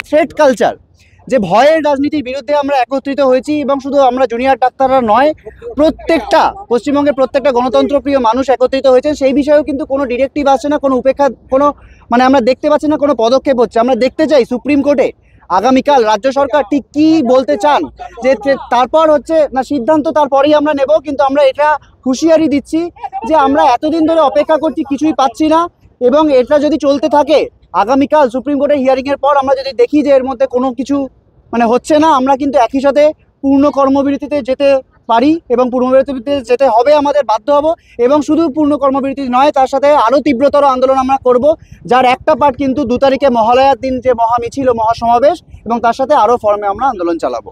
Threat culture, যে ভয়ের রাজনীতির বিরুদ্ধে আমরা একত্রিত হয়েছি এবং শুধু আমরা জুনিয়র ডাক্তাররা নয়, প্রত্যেকটা পশ্চিমবঙ্গের প্রত্যেকটা গণতন্ত্রপ্রিয় মানুষ একত্রিত হয়েছে। সেই বিষয়েও কিন্তু কোনো ডিরেক্টিভ আসছে না, কোনো উপেক্ষা, কোনো আমরা দেখতে পাচ্ছি না কোনো পদক্ষেপ হচ্ছে। আমরা দেখতে চাই সুপ্রিম কোর্টে আগামীকাল রাজ্য সরকার ঠিক কী বলতে চান, যে তারপর হচ্ছে না সিদ্ধান্ত তারপরেই আমরা নেব। কিন্তু আমরা এটা হুঁশিয়ারি দিচ্ছি যে আমরা এতদিন ধরে অপেক্ষা করছি, কিছুই পাচ্ছি না, এবং এটা যদি চলতে থাকে আগামীকাল সুপ্রিম কোর্টের হিয়ারিংয়ের পর আমরা যদি দেখি যে এর মধ্যে কোনো কিছু হচ্ছে না, আমরা কিন্তু একই সাথে পূর্ণ কর্মবিরতিতে যেতে পারি এবং পূর্ণবিরতিতে যেতে হবে, আমাদের বাধ্য হব। এবং শুধু পূর্ণ কর্মবিরতি নয়, তার সাথে আরও তীব্রতর আন্দোলন আমরা করব, যার একটা পার্ট কিন্তু 2 তারিখে মহালয়ার দিন যে মহামিছিল, মহাসমাবেশ, এবং তার সাথে আরও ফর্মে আমরা আন্দোলন চালাবো।